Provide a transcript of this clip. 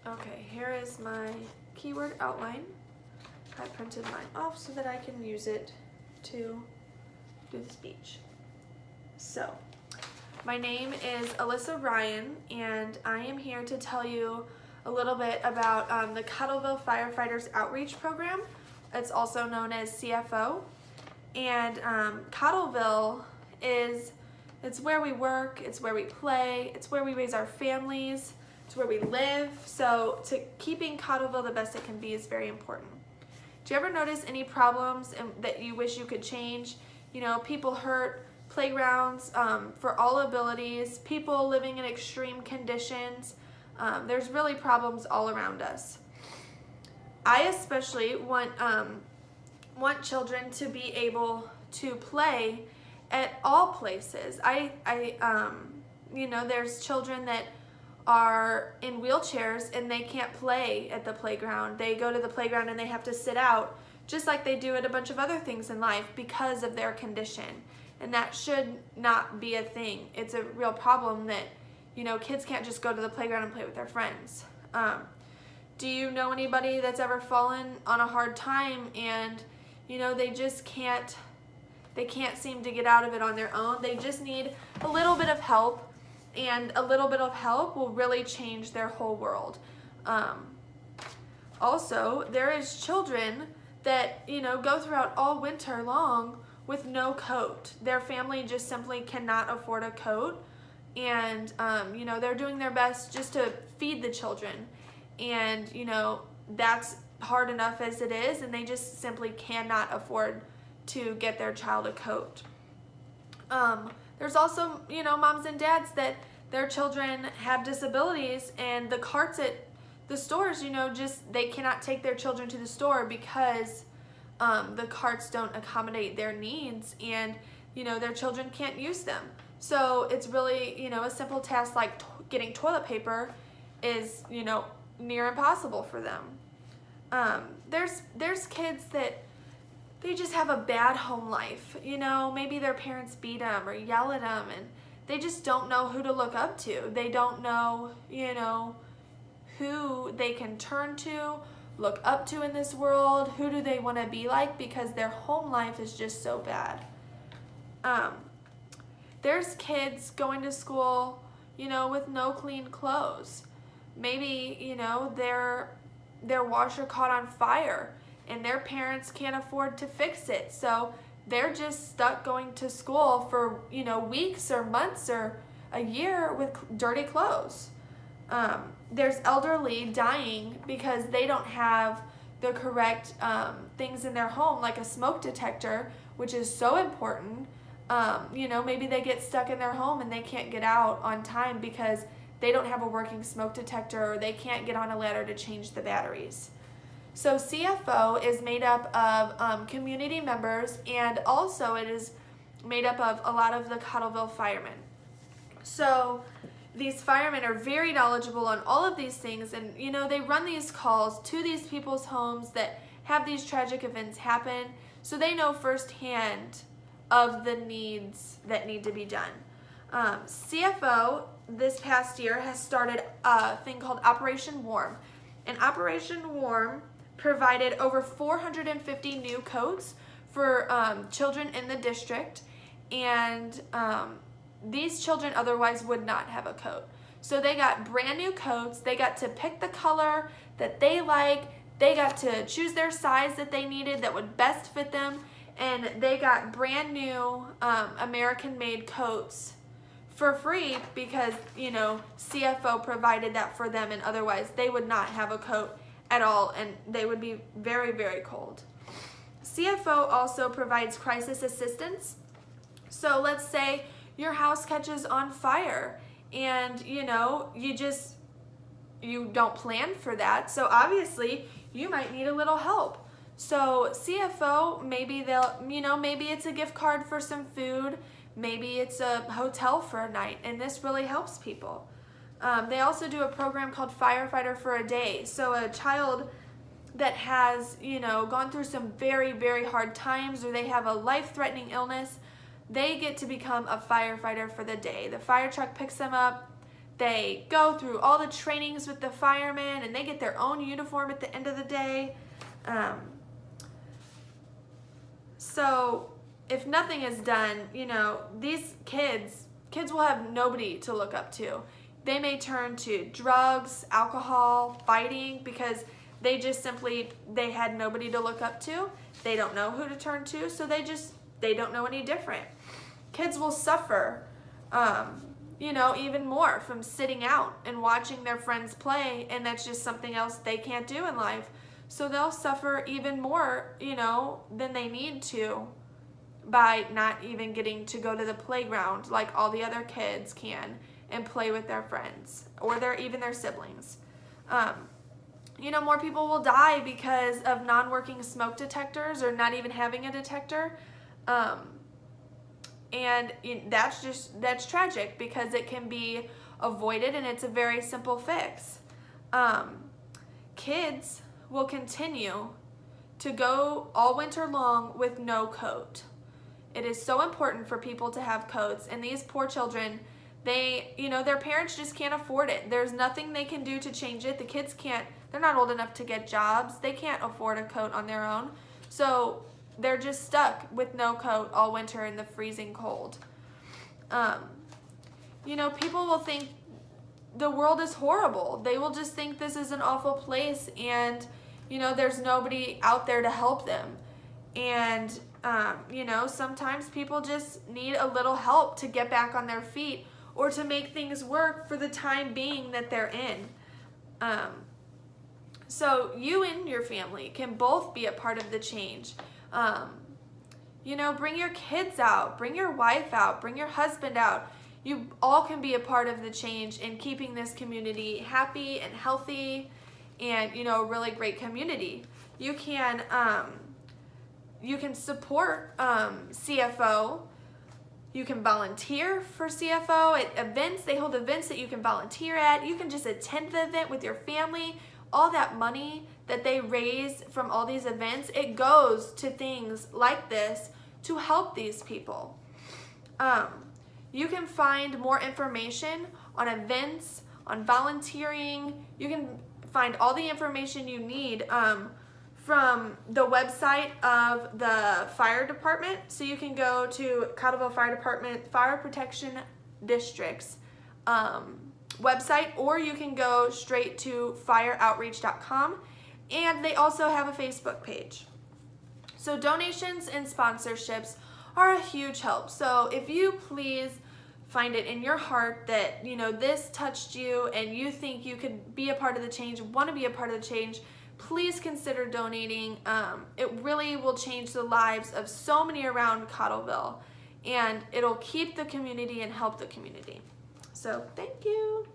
Okay, here is my keyword outline. I printed mine off so that I can use it to do the speech. So, my name is Alyssa Ryan, and I am here to tell you a little bit about the Cottleville Firefighters Outreach Program. It's also known as CFO. And Cottleville it's where we work, it's where we play, it's where we raise our families, it's where we live. So keeping Cottleville the best it can be is very important. Do you ever notice any problems that you wish you could change? You know, people hurt, playgrounds for all abilities, people living in extreme conditions. There's really problems all around us. I especially want children to be able to play at all places. You know, there's children that are in wheelchairs and they can't play at the playground. They go to the playground and they have to sit out, just like they do at a bunch of other things in life because of their condition. And that should not be a thing. It's a real problem that, you know, kids can't just go to the playground and play with their friends. Do you know anybody that's ever fallen on a hard time and, you know, they can't seem to get out of it on their own? They just need a little bit of help, and a little bit of help will really change their whole world. Also, there is children that, you know, go throughout all winter long with no coat. Their family just simply cannot afford a coat, and you know, they're doing their best just to feed the children, and you know, that's hard enough as it is, and they just simply cannot afford to get their child a coat. There's also, you know, moms and dads that their children have disabilities, and the carts at the stores, you know, just they cannot take their children to the store because the carts don't accommodate their needs, and you know, their children can't use them. So it's really, you know, a simple task like getting toilet paper is, you know, near impossible for them. There's kids that they just have a bad home life. You know, maybe their parents beat them or yell at them, and they just don't know who to look up to. They don't know, you know, who they can turn to, look up to in this world. Who do they want to be like, because their home life is just so bad. There's kids going to school, you know, with no clean clothes. Maybe, you know, their washer caught on fire and their parents can't afford to fix it. So they're just stuck going to school for, you know, weeks or months or a year with dirty clothes. There's elderly dying because they don't have the correct things in their home, like a smoke detector, which is so important. You know, maybe they get stuck in their home and they can't get out on time because they don't have a working smoke detector, or they can't get on a ladder to change the batteries. So CFO is made up of community members, and also it is made up of a lot of the Cottleville firemen. So these firemen are very knowledgeable on all of these things, and you know, they run these calls to these people's homes that have these tragic events happen, so they know firsthand of the needs that need to be done. CFO this past year has started a thing called Operation Warm, and Operation Warm provided over 450 new coats for children in the district, and these children otherwise would not have a coat. So they got brand new coats, they got to pick the color that they like, they got to choose their size that they needed that would best fit them, and they got brand new American-made coats for free because, you know, CFO provided that for them, and otherwise they would not have a coat at all, and they would be very, very cold. CFO also provides crisis assistance. So let's say your house catches on fire and, you know, you don't plan for that. So obviously you might need a little help. So CFO, maybe maybe it's a gift card for some food, maybe it's a hotel for a night, and this really helps people. They also do a program called Firefighter for a Day. So a child that has, you know, gone through some very, very hard times, or they have a life-threatening illness, they get to become a firefighter for the day. The fire truck picks them up, They go through all the trainings with the firemen, and they get their own uniform at the end of the day. So if nothing is done, you know, these kids will have nobody to look up to. They may turn to drugs, alcohol, fighting, because they had nobody to look up to. They don't know who to turn to, so they don't know any different. Kids will suffer, you know, even more from sitting out and watching their friends play, and that's just something else they can't do in life. So they'll suffer even more, you know, than they need to by not even getting to go to the playground like all the other kids can and play with their friends or even their siblings. You know, more people will die because of non-working smoke detectors or not even having a detector. And that's tragic because it can be avoided, and it's a very simple fix. Kids will continue to go all winter long with no coat. It is so important for people to have coats, and these poor children, their parents just can't afford it. There's nothing they can do to change it. The kids they're not old enough to get jobs. They can't afford a coat on their own. So they're just stuck with no coat all winter in the freezing cold. You know, people will think the world is horrible. They will just think this is an awful place, and, you know, there's nobody out there to help them. And, you know, sometimes people just need a little help to get back on their feet or to make things work for the time being that they're in. So you and your family can both be a part of the change. You know, bring your kids out, bring your wife out, bring your husband out. You all can be a part of the change in keeping this community happy and healthy and, you know, a really great community. You can support CFO. You can volunteer for CFO at events. They hold events that you can volunteer at. You can just attend the event with your family. All that money that they raise from all these events, it goes to things like this to help these people. You can find more information on events, on volunteering. You can find all the information you need from the website of the fire department. So you can go to Cottleville Fire Department Fire Protection District's website, or you can go straight to fireoutreach.com, and they also have a Facebook page. So donations and sponsorships are a huge help. So if you please find it in your heart that, you know, this touched you and you think you could be a part of the change, want to be a part of the change, please consider donating. It really will change the lives of so many around Cottleville, and it'll keep the community and help the community. So thank you.